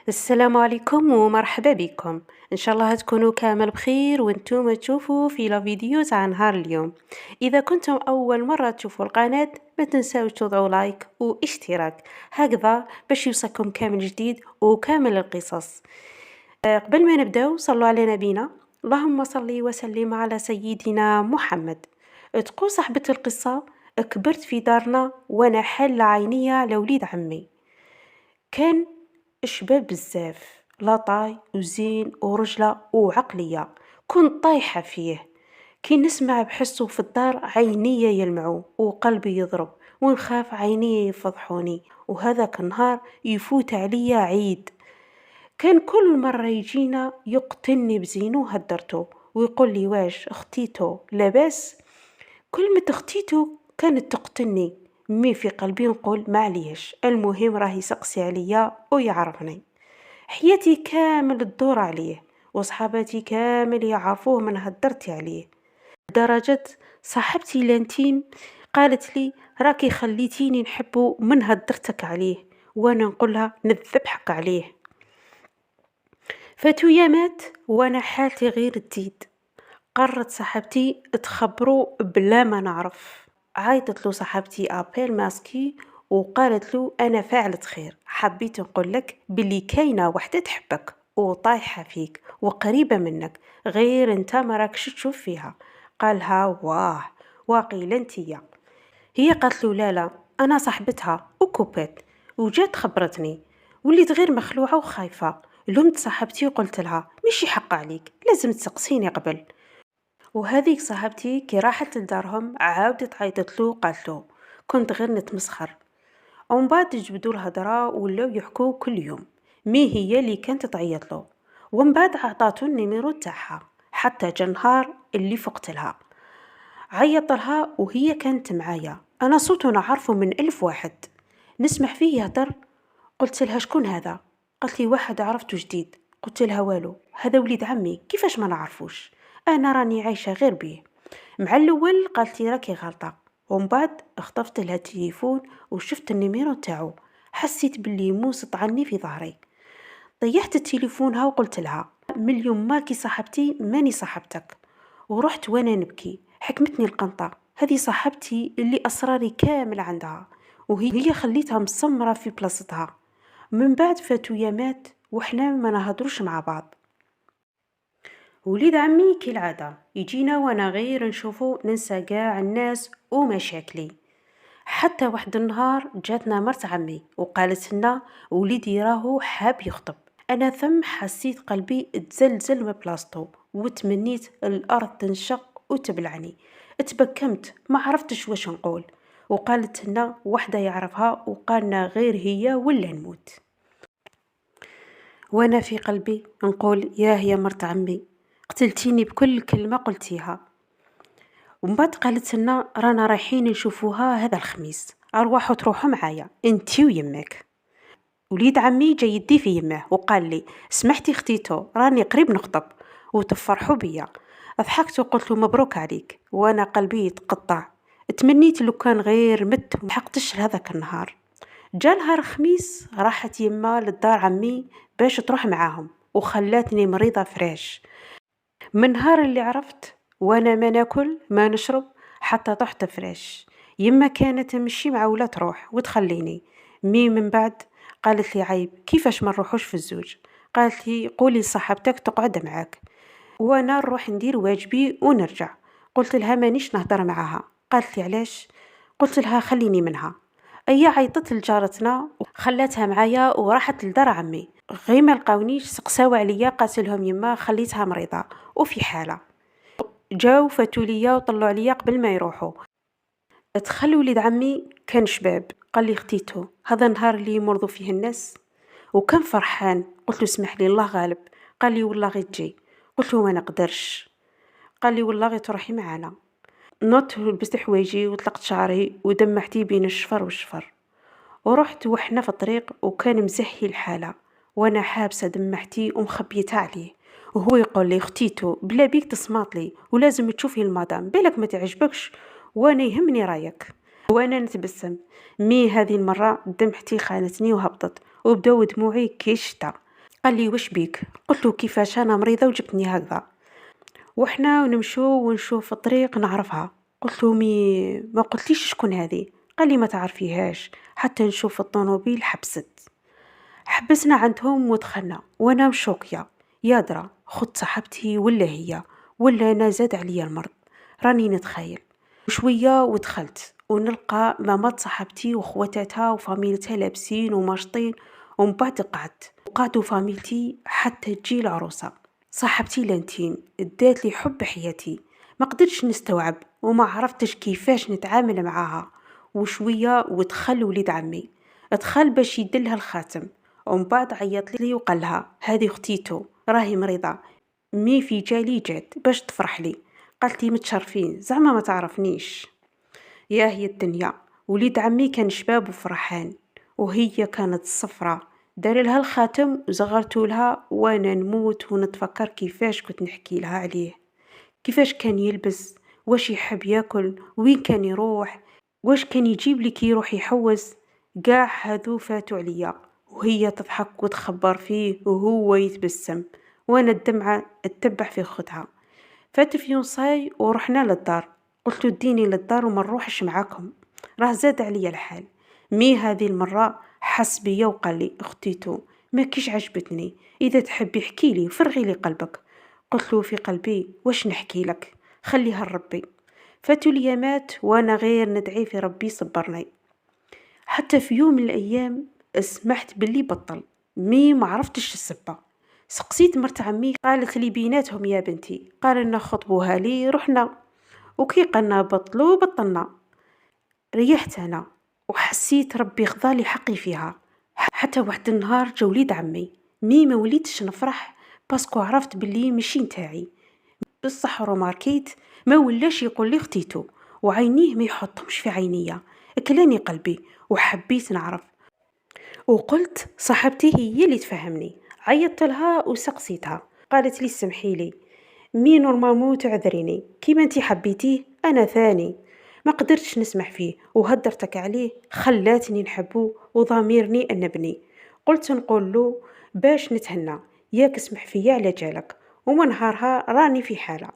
السلام عليكم ومرحبا بكم. ان شاء الله تكونوا كامل بخير وانتم تشوفوا في لا فيديو تاع نهار اليوم. اذا كنتم اول مره تشوفوا القناه ما تنساوش تضعوا لايك واشتراك هكذا باش يوصلكم كامل جديد وكامل القصص. قبل ما نبداو صلوا على نبينا. اللهم صل وسلم على سيدنا محمد. تقول صاحبة القصة: كبرت في دارنا وانا حل عينيا على وليد عمي. كان شباب بزاف، لطاي وزين ورجلة وعقلية. كنت طايحة فيه. كي نسمع بحسه في الدار عينيا يلمعوا وقلبي يضرب ونخاف عينيا يفضحوني، وهذاك النهار يفوت عليا عيد. كان كل مرة يجينا يقتلني بزينو هدرته ويقول لي: واش اختيتو لاباس؟ كلمة اختيتو كانت تقتلني، مي في قلبي نقول معليش، المهم راه يسقسي عليا ويعرفني. حياتي كامل تدور عليه وصحاباتي كامل يعرفوه من هدرتي عليه، لدرجة صاحبتي لانتيم قالت لي: راكي خليتيني نحبه من هدرتك عليه. وانا نقولها: نذبحك عليه. فاتو يامات وانا حالتي غير تزيد. قررت صاحبتي تخبرو بلا ما نعرف. عيطت له صاحبتي ابيل ماسكي وقالت له: انا فاعلة خير، حبيت نقول لك بلي كاينه وحده تحبك وطايحه فيك وقريبه منك، غير انت ما راكش تشوف فيها. قالها: واه، واقيلا انتيا. هي قالت له: لا لا، انا صاحبتها وكوبيت، وجات خبرتني. وليت غير مخلوعه وخايفه. لومت صاحبتي وقلت لها: ماشي حق عليك، لازم تسقسيني قبل. وهذيك صاحبتي كي راحت لدارهم عاودت عيطت له قالت له: كنت غير نتمسخر. ومن بعد جبدوا الهضره ولاو يحكوا كل يوم، مي هي اللي كانت تعيط له. ومن بعد عطاتو النيميرو تاعها حتى جا نهار اللي فقت لها. عيط لها وهي كانت معايا، انا صوته نعرفه من 1000 واحد، نسمع فيه يهدر. قلت لها: شكون هذا؟ قالت لي: واحد عرفته جديد. قلت لها: والو، هذا وليد عمي، كيفاش ما نعرفوش؟ انا راني عايشه غير بيه. مع الاول قالت لي: راكي غلطه. ومن بعد اخطفت لها التليفون وشفت النيميرو تاعو، حسيت باللي موس طعني في ظهري. طيحت تليفونها وقلت لها: من اليوم ماكي صاحبتي ماني صاحبتك. ورحت وانا نبكي. حكمتني القنطه، هذه صاحبتي اللي اسراري كامل عندها، وهي خليتها مسمره في بلاصتها. من بعد فاتو يامات وحنا ما نهضروش مع بعض. وليد عمي كالعادة يجينا وانا غير نشوفه ننسى قاع الناس ومشاكلي. حتى واحد النهار جاتنا مرت عمي وقالت لنا: وليدي راهو حاب يخطب. انا ثم حسيت قلبي تزلزل من بلاصتو وتمنيت الارض تنشق وتبلعني. اتبكمت ما عرفتش واش نقول. وقالت لنا وحده يعرفها وقالنا غير هي ولا نموت. وانا في قلبي نقول: يا مرت عمي، قتلتيني بكل كلمة قلتيها. ومن بعد قالت لنا: رانا رايحين نشوفوها هذا الخميس، ارواحوا تروحوا معايا انتي ويمك. وليد عمي جاي يدي في يمه وقال لي: سمحتي اختيتو، راني قريب نخطب وتفرحوا بيا. ضحكت وقلت له: مبروك عليك. وانا قلبي يتقطع، تمنيت لو كان غير مت ومحقتش لهذاك النهار. جا نهار الخميس راحت يما للدار عمي باش تروح معاهم وخلاتني مريضة فريش. من نهار اللي عرفت وانا ما ناكل ما نشرب حتى طحت فريش. يما كانت تمشي مع ولا تروح وتخليني. من بعد قالت لي: عيب، كيفاش ما نروحوش في الزوج؟ قالت لي: قولي لصاحبتك تقعد معاك وانا نروح ندير واجبي ونرجع. قلت لها: مانيش نهضر معاها. قالت لي: علاش؟ قلت لها: خليني منها. هي عيطت لجارتنا خلاتها معايا وراحت لدار عمي. غير ما لقاونيش سقساو عليا، قالت لهم يما خليتها مريضه وفي حاله. جاو فاتوا ليا وطلعوا عليا قبل ما يروحوا. دخل وليد عمي كان شباب، قال لي: اختيتو، هذا النهار اللي يمرضوا فيه الناس. وكان فرحان. قلت له: اسمح لي، الله غالب. قال لي: والله غير تجي. قلت له: ما نقدرش. قال لي: والله غير تروحي معنا. نط لبست حوايجي وطلقت شعري ودمعتي بين الشفر والشفر ورحت. وحنا في الطريق وكان مزحي الحالة وانا حابسة دمعتي ومخبيتها عليه. وهو يقول لي: اختيتو، بلا بيك تصمات لي ولازم تشوفي المدام، بالك ما تعجبكش وانا يهمني رايك. وانا نتبسم. هذه المرة دمعتي خانتني وهبطت وبداو دموعي كي الشتا. قال لي واش بيك؟ قلت له كيفاش أنا مريضة وجبتني هكذا، وإحنا نمشو ونشوف الطريق نعرفها. قلت له مي ما قلتليش شكون هذه؟ قال لي ما تعرفيهاش حتى نشوف الطوموبيل حبست. حبسنا عندهم ودخلنا وأنا مشوكية، يا درا خد صاحبتي ولا هي ولا أنا زاد عليا المرض. راني نتخيل شوية ودخلت ونلقى مامات صاحبتي وخواتاتها وفاميلتها لابسين وماشطين، ومن بعد قعدوا فاميلتي حتى تجي العروسة. صاحبتي لانتيم ادات لي حب حياتي، ما قدرتش نستوعب وما عرفتش كيفاش نتعامل معاها. وشوية ودخل وليد عمي، دخل باش يدلها الخاتم، ومن بعد عيط لي وقال لها هذه اختيتو راهي مريضة، مي في جالي جات باش تفرح لي. قالت لي متشرفين زعما ما تعرفنيش. يا هي الدنيا، وليد عمي كان شباب وفرحان وهي كانت صفرة. دار لها الخاتم وزغرتو لها وانا نموت ونتفكر كيفاش كنت نحكي لها عليه، كيفاش كان يلبس، واش يحب ياكل، وين كان يروح، واش كان يجيب لي كي يروح يحوس. قاع هذو فاتوا عليا وهي تضحك وتخبر فيه وهو يتبسم وانا الدمعة تتبع في خدها. فات فيونصاي ورحنا للدار، قلت له اديني للدار وما نروحش معاكم، راه زاد عليا الحال. مي هذه المرة حس بيا وقال لي اختيتو ما كيش عجبتني، اذا تحبي احكي لي وفرغي لي قلبك. قلت له في قلبي واش نحكي لك، خليها لربي. فاتوا اليامات وانا غير ندعي في ربي صبرني. حتى في يوم من الايام سمحت باللي بطل، مي ما عرفتش السبة. سقسيت مرت عمي قالت لي بيناتهم يا بنتي، قال لنا خطبوها لي رحنا، وكي قلنا بطلوا بطلنا. ريحت انا وحسيت ربي خضالي حقي فيها. حتى واحد النهار جا وليد عمي، مي ما وليتش نفرح باسكو عرفت باللي مشي نتاعي. بصح روماركيت ما ولاش يقول لي اختيتو وعينيه ما يحطهمش في عينيا. كلاني قلبي وحبيت نعرف، وقلت صاحبتي هي اللي تفهمني. عيطت لها وسقسيتها، قالت لي سمحي لي مي نورمالمون تعذريني كيما انتي حبيتيه، انا ثاني ما قدرتش نسمح فيه وهدرتك عليه خلاتني نحبه وضميرني أنبني. قلت نقول له باش نتهنى ياك اسمح فيا على جالك، ومن نهارها راني في حالة.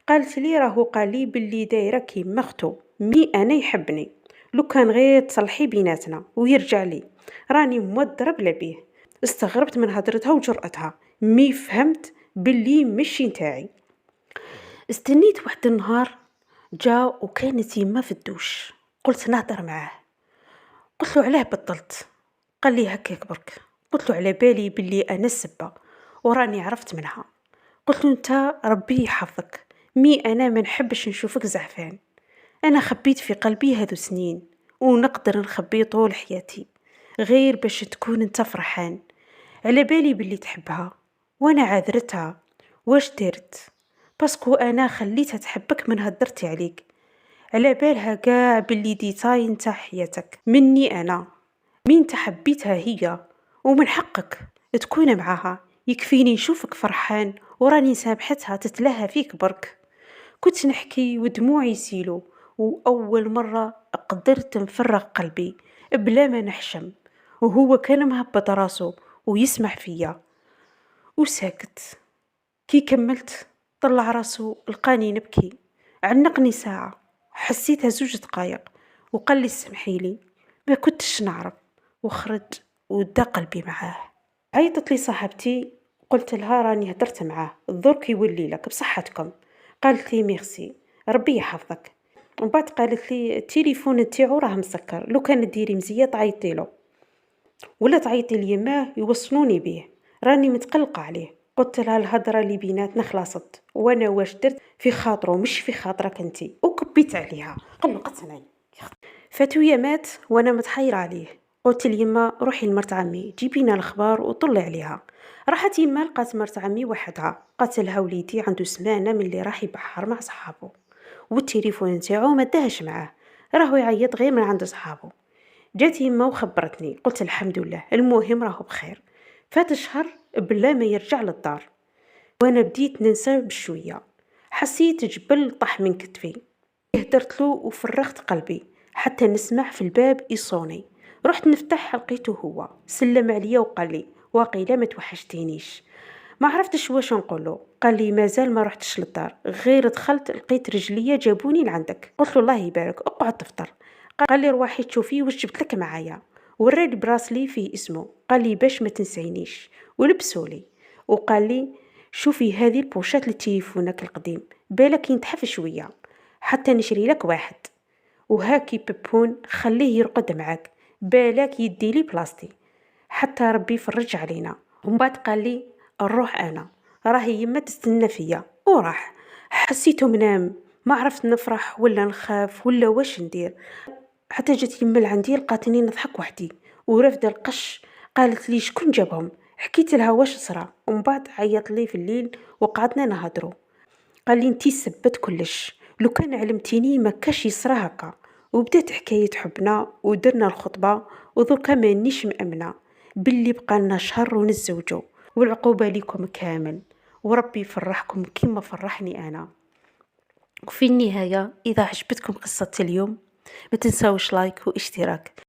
قالت لي راهو قال لي باللي دايره كيما اختو، مي انا يحبني لو كان غير تصلحي بيناتنا ويرجع لي، راني مودرة بلا بيه. استغربت من هدرتها وجرأتها، مي فهمت باللي مشي نتاعي. استنيت واحد النهار جا وكانت يما في الدوش، قلت نهضر معاه. قلت له علاه بطلت؟ قال لي هكاك برك. قلت له على بالي باللي انا السبة وراني عرفت منها. قلت له انت ربي يحفظك، مي انا ما نحبش نشوفك زعفان، انا خبيت في قلبي هذو سنين ونقدر نخبي طول حياتي غير باش تكون انت فرحان. على بالي باللي تحبها وانا عذرتها، واش درت؟ باسكو انا خليتها تحبك من هدرتي عليك، على بالها قاع باللي ديتاي نتاع حياتك مني انا. مين تحبيتها هي ومن حقك تكون معاها، يكفيني نشوفك فرحان وراني سامحتها تتلهى فيك برك. كنت نحكي ودموعي يسيلوا، وأول مرة قدرت نفرغ قلبي بلا ما نحشم، وهو كان مهبط راسه ويسمح فيا وساكت. كي كملت طلع راسه لقاني نبكي، عنقني ساعة، حسيتها 2 دقايق وقال لي سمحي لي ما كنتش نعرف، وخرج ودا قلبي معاه. عيطت لي صاحبتي، قلت لها راني هدرت معاه الدرك يولي لك بصحتكم. قالت لي ميرسي ربي يحفظك. ومن بعد قالت لي التليفون تاعو راه مسكر، لو كان ديري مزيه تعيطي له ولا تعيطي ليماه يوصلوني بيه، راني متقلقه عليه. قلت لها الهضره اللي بيناتنا خلاصت وانا واش درت في خاطره مش في خاطرك انتي، وكبيت عليها قلقتني. فاتو يامات وانا متحيره عليه. قلت ليما روحي لمرت عمي جيبينا الأخبار وطلي عليها. راحت يما لقات مرت عمي وحدها، قالت لها وليدي عنده سمانة من اللي راح يبحر مع صحابه والتليفون نتاعو ما داهش معاه، راهو يعيط غير من عند صحابه. جات يما وخبرتني، قلت الحمد لله المهم راهو بخير. فات شهر بلا ما يرجع للدار وانا بديت ننسى بشويه، حسيت جبل طح من كتفي. هدرت له وفرغت قلبي حتى نسمع في الباب يصوني، رحت نفتح لقيته هو، سلم عليا وقال لي واقيلا ما توحشتينيش. ما عرفتش واش نقوله. قال لي مازال ما رحتش للدار، غير دخلت لقيت رجليا جابوني لعندك. قلت له الله يبارك، اقعد تفطر. قال لي روحي تشوفي واش جبت لك معايا. وراني براسلي فيه اسمه، قال لي باش ما تنسينيش، ولبسوا لي. وقال لي شوفي هذه البوشات لتليفونك القديم، بالك ينتحف شويه، حتى نشري لك واحد. وهاكي ببون خليه يرقد معاك، بالك يدي لي بلاصتي، حتى ربي يفرج علينا. ومن بعد قال لي نروح انا، راهي يما تستنى فيا. وراح. حسيته منام، ما عرفت نفرح ولا نخاف ولا واش ندير. حتى جات يما لعندي لقاتني نضحك وحدي ورافده القش. قالت لي شكون جابهم؟ حكيت لها واش صرا، ومن بعد عيط لي في الليل وقعدنا نهضروا. قال لي انتي سبت كلش، لو كان علمتيني ما كاش يصرى هكا. وبدات حكاية حبنا ودرنا الخطبة، ودركا مانيش مأمنة باللي بقى لنا شهر ونتزوجوا. والعقوبة ليكم كامل، وربي يفرحكم كما فرحني أنا. وفي النهاية إذا عجبتكم قصة اليوم ما تنساوش لايك واشتراك.